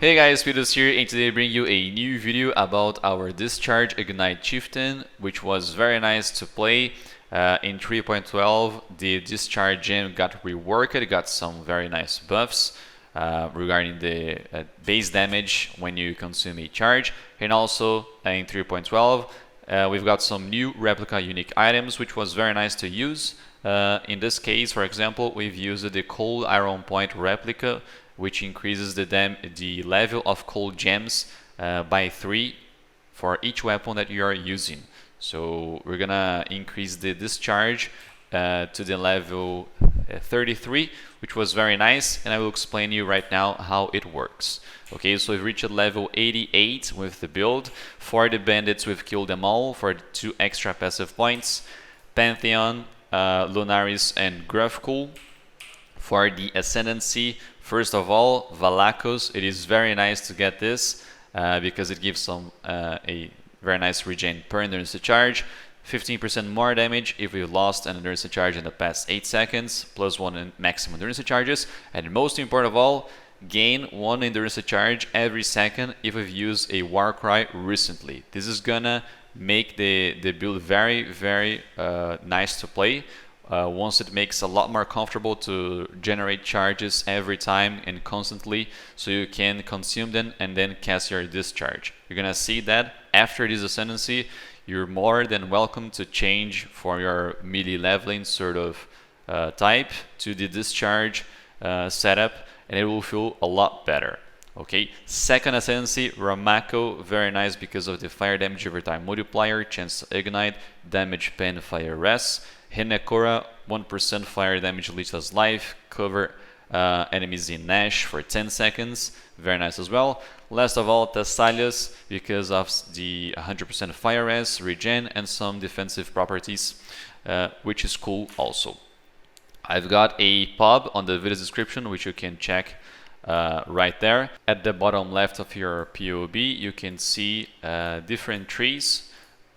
Hey guys, Speedoz here, and today I bring you a new video about our Discharge Ignite Chieftain, which was very nice to play. In 3.12, the Discharge gem got reworked, it got some very nice buffs regarding the base damage when you consume a charge. And also in 3.12, we've got some new Replica unique items, which was very nice to use. In this case, for example, we've used the Cold Iron Point Replica, which increases the level of cold gems by 3 for each weapon that you are using. So we're gonna increase the discharge to the level 33, which was very nice, and I will explain you right now how it works. Okay, so we've reached level 88 with the build. For the bandits, we've killed them all for 2 extra passive points. Pantheon, Lunaris, and Gruffcool. For the Ascendancy, first of all, Valakos. It is very nice to get this because it gives a very nice regen per endurance charge. 15% more damage if we've lost an endurance charge in the past 8 seconds, plus 1 in maximum endurance charges. And most important of all, gain 1 endurance charge every second if we've used a Warcry recently. This is gonna make the build very nice to play. Once it makes a lot more comfortable to generate charges every time and constantly, so you can consume them and then cast your discharge. You're gonna see that after this Ascendancy, you're more than welcome to change for your melee leveling sort of type to the discharge setup, and it will feel a lot better. Okay, second Ascendancy, Ramako, very nice because of the fire damage over time multiplier, chance to ignite, damage pen, fire rest. Hinekora, 1% fire damage leeches life, cover enemies in Nash for 10 seconds, very nice as well. Last of all, Thessalius, because of the 100% fire res, regen, and some defensive properties, which is cool also. I've got a pub on the video description, which you can check right there. At the bottom left of your POB, you can see different trees.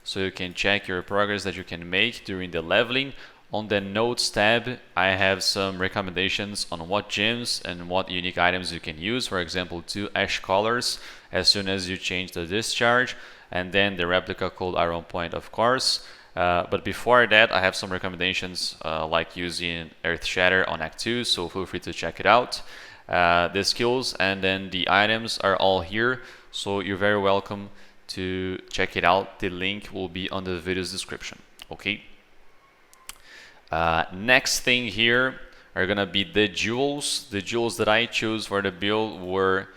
So you can check your progress that you can make during the leveling. On the notes tab, I have some recommendations on what gems and what unique items you can use. For example, 2 ash colors as soon as you change the discharge, and then the replica Cold Iron Point, of course. But before that, I have some recommendations like using Earth Shatter on Act 2, so feel free to check it out. The skills and then the items are all here, so you're very welcome to check it out. The link will be on the video's description. Okay. Next thing here are gonna be the jewels. The jewels that I chose for the build were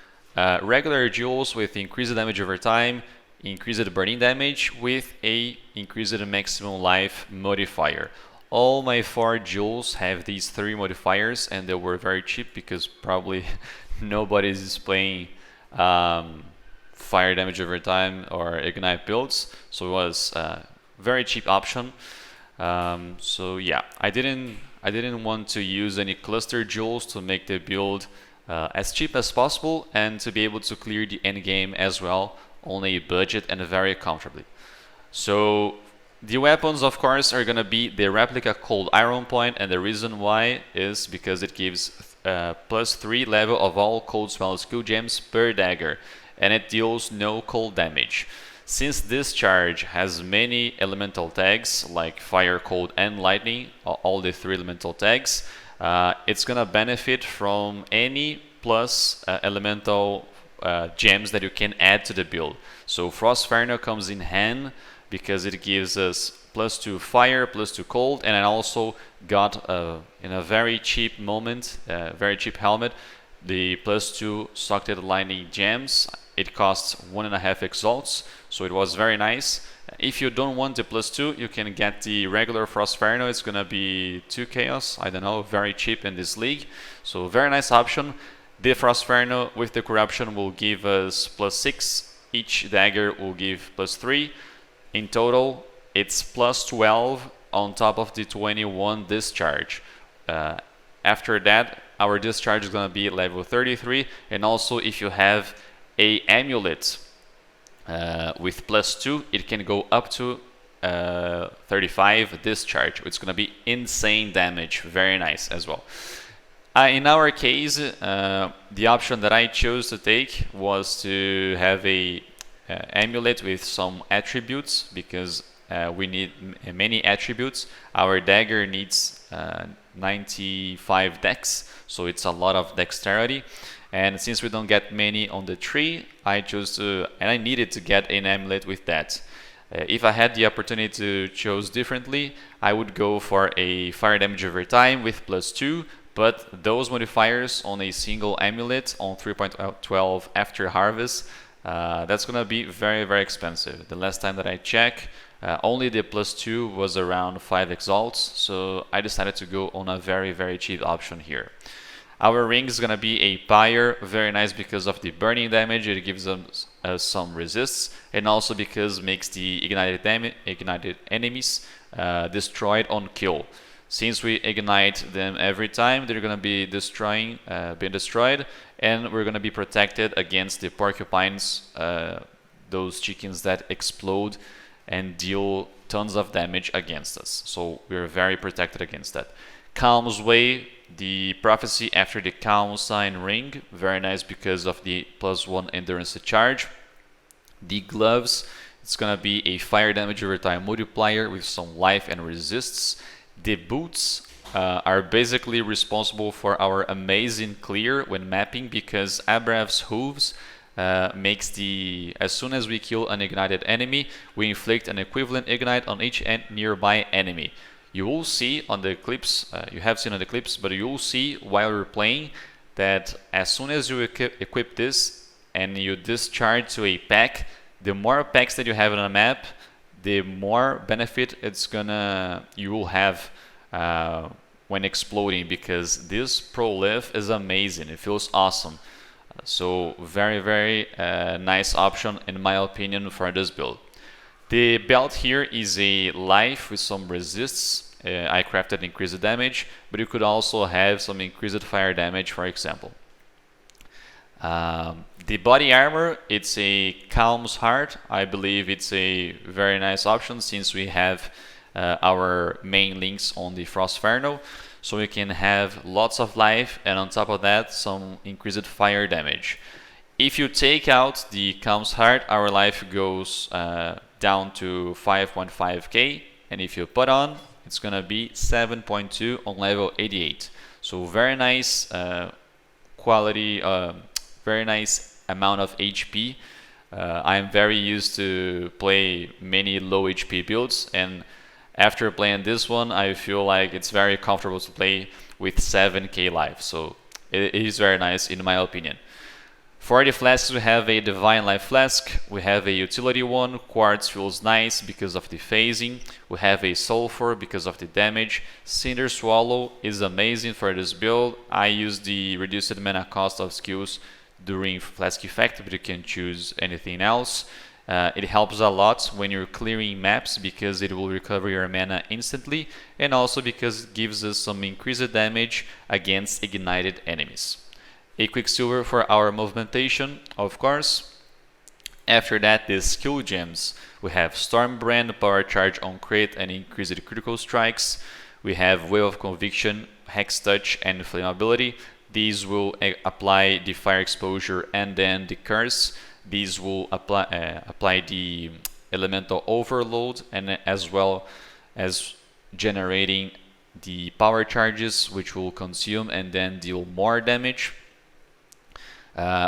regular jewels with increased damage over time, increased burning damage with a increased maximum life modifier. All my 4 jewels have these 3 modifiers, and they were very cheap because probably nobody is playing fire damage over time or ignite builds, so it was a very cheap option. So yeah, I didn't want to use any cluster jewels to make the build as cheap as possible and to be able to clear the end game as well on a budget and very comfortably. So the weapons, of course, are gonna be the replica Cold Iron Point, and the reason why is because it gives plus 3 level of all cold spell skill gems per dagger, and it deals no cold damage. Since Discharge has many elemental tags like fire, cold, and lightning, all the 3 elemental tags, it's gonna benefit from any plus elemental gems that you can add to the build. So Frostfire comes in hand because it gives us plus 2 fire, plus 2 cold, and I also got in a very cheap moment, very cheap helmet, the plus 2 Socked Lightning gems. It costs 1.5 exalts, so it was very nice. If you don't want the plus 2, you can get the regular Frostfire. It's gonna be 2 chaos, I don't know, very cheap in this league. So very nice option. The Frostfire with the corruption will give us plus 6. Each dagger will give plus 3. In total, it's plus 12 on top of the 21 discharge. After that, our discharge is gonna be level 33, and also if you have a amulet with plus 2, it can go up to 35 discharge. It's gonna be insane damage, very nice as well. In our case, the option that I chose to take was to have a amulet with some attributes, because we need many attributes. Our dagger needs 95 dex, so it's a lot of dexterity. And since we don't get many on the tree, I chose to, and I needed to get an amulet with that. If I had the opportunity to choose differently, I would go for a fire damage over time with +2, but those modifiers on a single amulet on 3.12 after harvest, that's gonna be very, very expensive. The last time that I checked, only the +2 was around 5 exalts, so I decided to go on a very, very cheap option here. Our ring is gonna be a pyre, very nice because of the burning damage. It gives us some resists, and also because it makes the ignited enemies destroyed on kill. Since we ignite them every time, they're gonna be being destroyed, and we're gonna be protected against the porcupines, those chickens that explode and deal tons of damage against us. So we're very protected against that. Calm's Way, the prophecy after the calm sign ring, very nice because of the +1 endurance to charge. The gloves, it's gonna be a fire damage over time multiplier with some life and resists. The boots are basically responsible for our amazing clear when mapping, because Abrav's hooves makes as soon as we kill an ignited enemy, we inflict an equivalent ignite on each nearby enemy. You will see on the clips, you have seen on the clips, but you will see while you're playing that as soon as you equip this and you discharge to a pack, the more packs that you have on a map, the more benefit you will have when exploding, because this prolif is amazing. It feels awesome. So very, very nice option in my opinion for this build. The belt here is a life with some resists. I crafted increased damage, but you could also have some increased fire damage, for example. The body armor, it's a Calm's Heart. I believe it's a very nice option since we have our main links on the Frostfarno. So we can have lots of life, and on top of that, some increased fire damage. If you take out the Calm's Heart, our life goes down to 5.5k, and if you put on, it's gonna be 7.2 on level 88. So very nice quality, very nice amount of HP. I'm very used to play many low HP builds, and after playing this one, I feel like it's very comfortable to play with 7k life. So it is very nice in my opinion. For the flasks, we have a Divine Life Flask, we have a utility one, Quartz feels nice because of the phasing, we have a Sulfur because of the damage, Cinder Swallow is amazing for this build. I use the reduced mana cost of skills during Flask effect, but you can choose anything else. It helps a lot when you're clearing maps because it will recover your mana instantly, and also because it gives us some increased damage against ignited enemies. A Quicksilver for our movementation, of course. After that, the skill gems. We have Stormbrand, Power Charge on crit and increased critical strikes. We have Wave of Conviction, Hex Touch, and Flammability. These will apply the fire exposure and then the curse. These will apply the elemental overload, and as well as generating the power charges, which will consume and then deal more damage.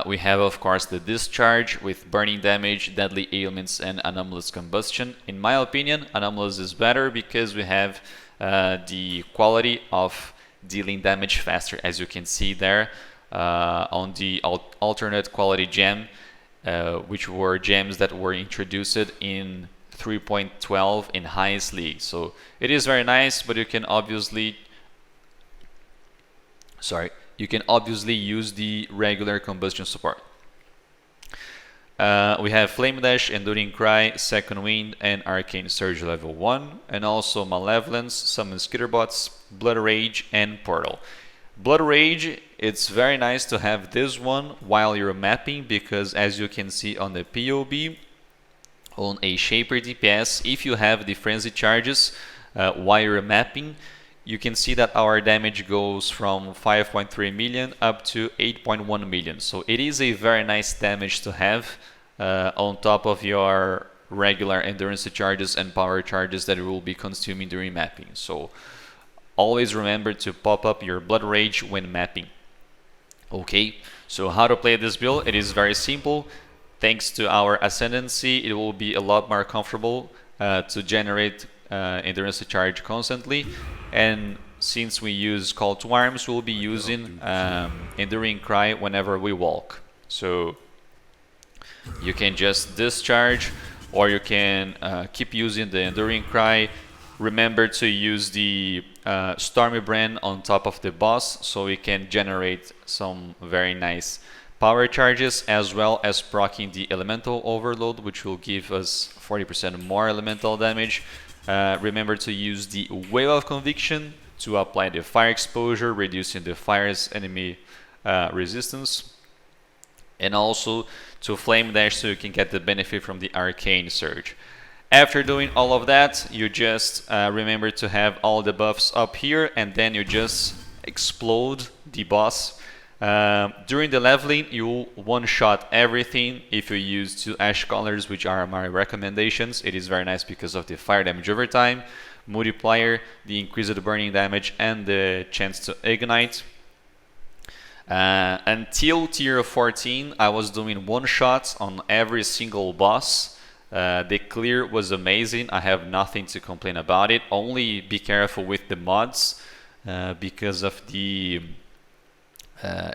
We have, of course, the Discharge with burning damage, deadly ailments, and anomalous combustion. In my opinion, anomalous is better because we have the quality of dealing damage faster, as you can see there on the alternate quality gem, which were gems that were introduced in 3.12 in highest league. So it is very nice, but you can obviously use the regular combustion support. We have Flame Dash, Enduring Cry, Second Wind, and Arcane Surge level 1, and also Malevolence, Summon Skitterbots, Blood Rage, and Portal. Blood Rage, it's very nice to have this one while you're mapping, because as you can see on the POB, on a Shaper DPS, if you have the Frenzy charges while you're mapping, you can see that our damage goes from 5.3 million up to 8.1 million. So it is a very nice damage to have on top of your regular endurance charges and power charges that you will be consuming during mapping. So always remember to pop up your Blood Rage when mapping. Okay, so how to play this build? It is very simple. Thanks to our Ascendancy, it will be a lot more comfortable to generate endurance charge constantly. And since we use Call to Arms, we'll be using Enduring Cry whenever we walk. So you can just discharge, or you can keep using the Enduring Cry. Remember to use the Stormy Brand on top of the boss, so we can generate some very nice power charges, as well as proccing the Elemental Overload, which will give us 40% more elemental damage. Remember to use the Wave of Conviction to apply the fire exposure, reducing the fire's enemy resistance, and also to Flame Dash so you can get the benefit from the Arcane Surge. After doing all of that, you just remember to have all the buffs up here, and then you just explode the boss. During the leveling, you one-shot everything if you use 2 Ash Colors, which are my recommendations. It is very nice because of the fire damage over time, multiplier, the increased burning damage, and the chance to ignite. Until tier 14, I was doing one-shots on every single boss. The clear was amazing. I have nothing to complain about it. Only be careful with the mods because of the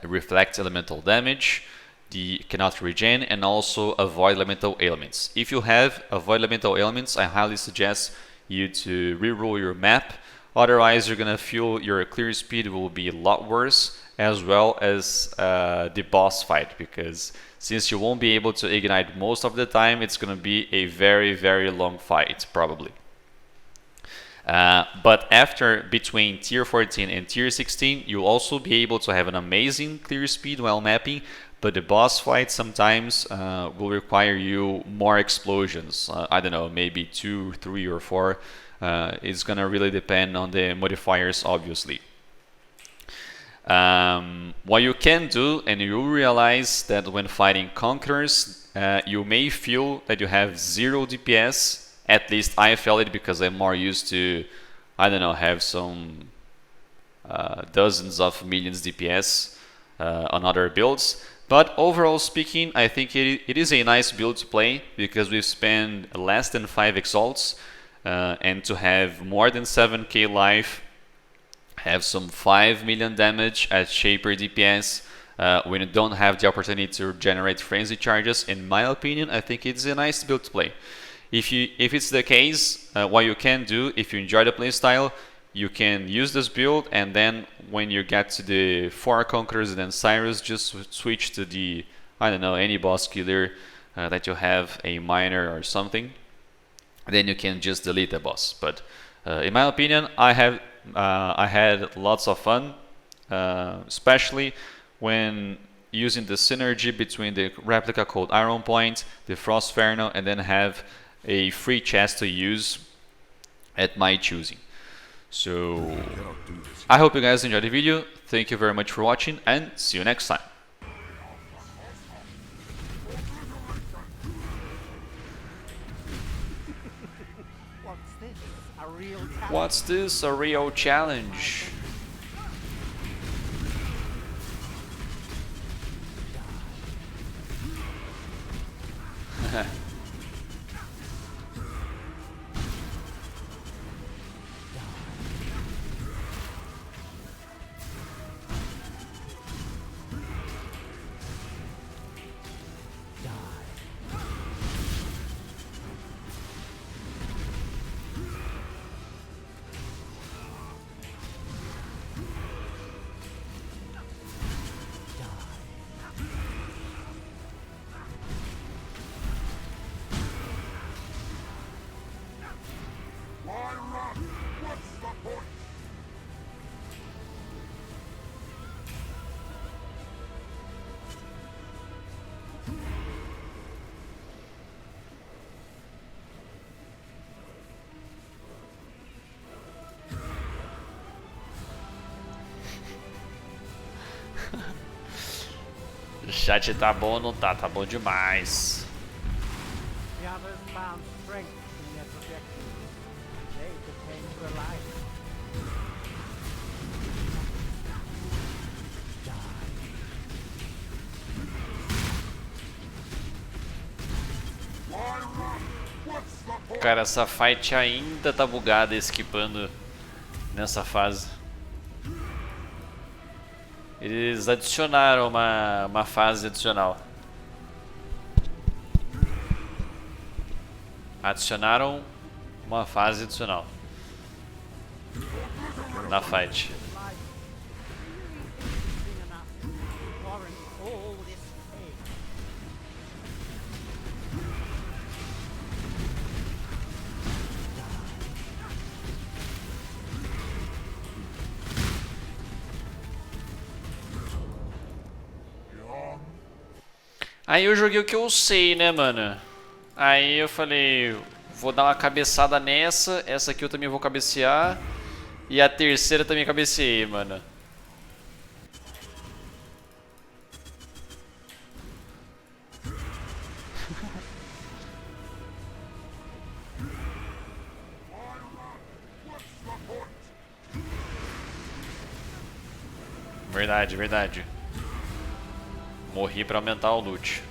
reflect elemental damage, the cannot regen, and also avoid elemental ailments. If you have avoid elemental ailments, I highly suggest you to reroll your map. Otherwise, you're gonna feel your clear speed will be a lot worse, as well as the boss fight, because since you won't be able to ignite most of the time, it's gonna be a very, very long fight, probably. But after between tier 14 and tier 16, you'll also be able to have an amazing clear speed while mapping, but the boss fight sometimes will require you more explosions. I don't know, maybe 2, 3, or 4. It's gonna really depend on the modifiers, obviously. What you can do, and you realize that when fighting Conquerors, you may feel that you have 0 DPS. At least I felt it because I'm more used to, I don't know, have some dozens of millions DPS on other builds. But overall speaking, I think it is a nice build to play because we've spent less than 5 Exalts and to have more than 7k life, have some 5 million damage at Shaper DPS, when you don't have the opportunity to generate frenzy charges. In my opinion, I think it's a nice build to play. If it's the case, what you can do, if you enjoy the playstyle, you can use this build, and then when you get to the 4 Conquerors and then Sirus, just switch to the, I don't know, any boss killer that you have, a miner or something. Then you can just delete the boss. But in my opinion, I had lots of fun, especially when using the synergy between the replica called Iron Point, the Frostferno, and then have a free chest to use at my choosing. So I hope you guys enjoyed the video. Thank you very much for watching, and see you next time. What's this? A real challenge? O chat tá bom ou não tá? Tá bom demais. The others found strength in their projections. They became reliant. Cara, essa fight ainda tá bugada esquipando nessa fase. Eles adicionaram uma fase adicional. Adicionaram uma fase adicional na fight. Aí eu joguei o que eu sei, né, mano? Aí eu falei, vou dar uma cabeçada nessa, essa aqui eu também vou cabecear. E a terceira também cabeceei, mano. Verdade, verdade. Morri pra aumentar o loot.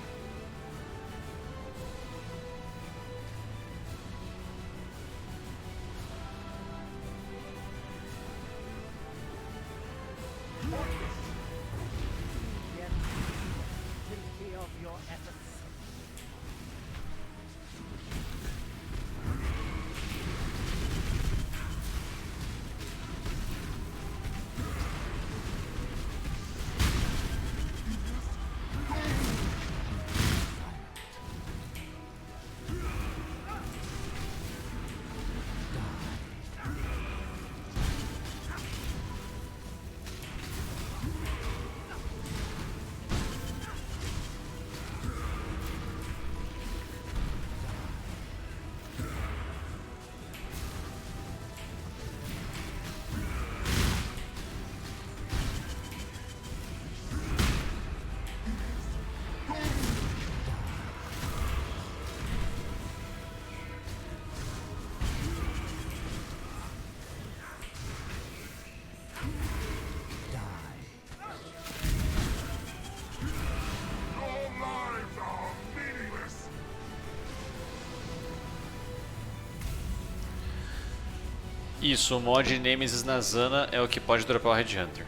Isso, o mod Nemesis na Zana é o que pode dropar o Red Hunter.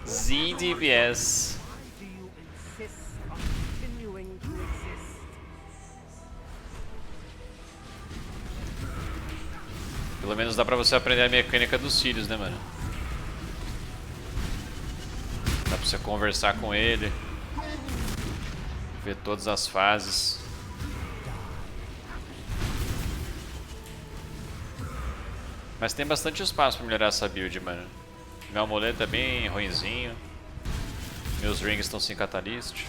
zdps. Pelo menos dá pra você aprender a mecânica dos Sirus, né, mano? Dá pra você conversar com ele, ver todas as fases. Mas tem bastante espaço pra melhorar essa build, mano. Meu amuleto é bem ruinzinho. Meus rings estão sem catalyst.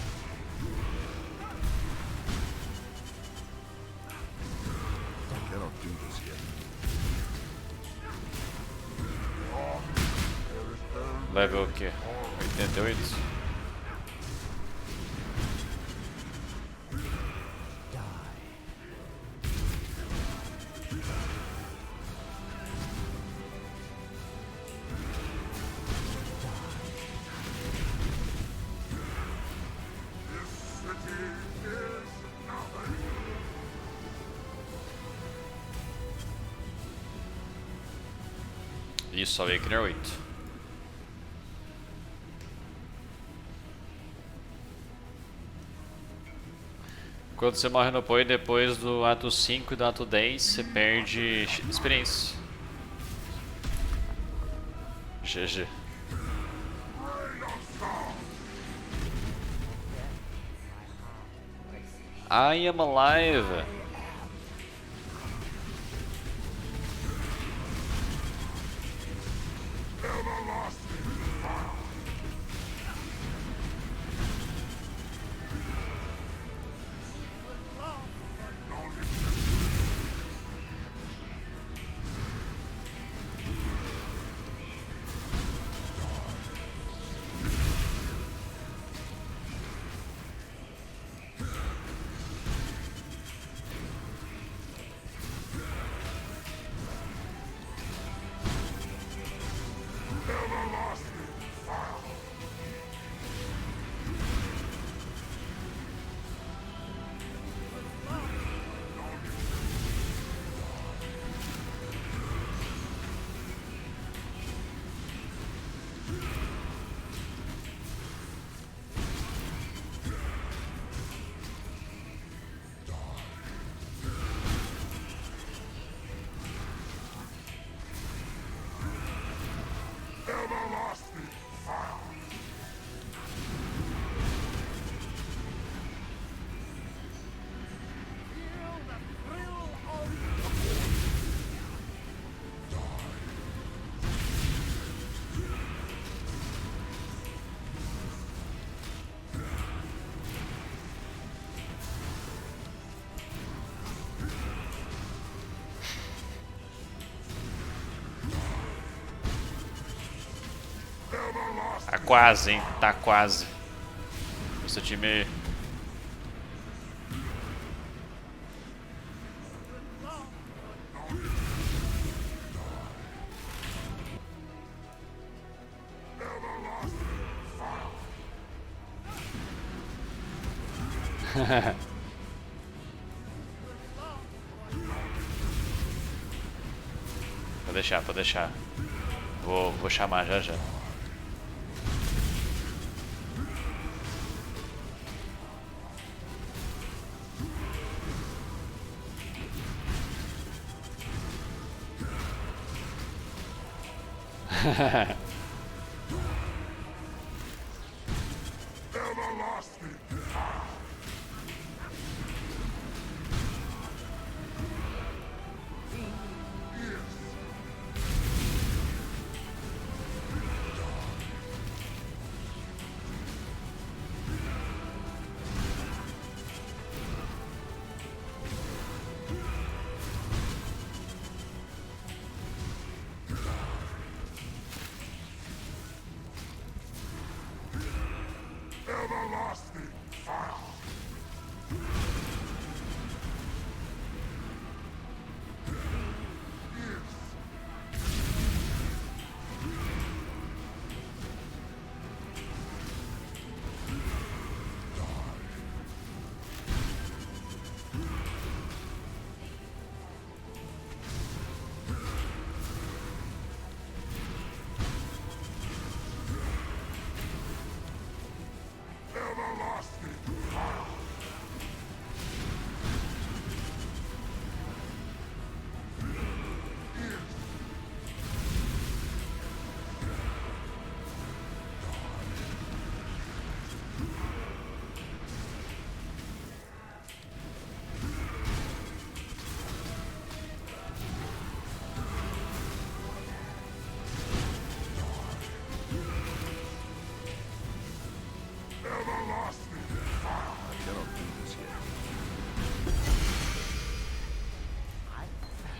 Level o quê? 88? Isso, Awakener 8. Quando você morre no Poi depois do ato 5 e do ato 10, você perde experiência. GG. I am alive. quase, hein? Tá quase. O seu time... Pode deixar, pode deixar. Vou chamar já já. Everlasting.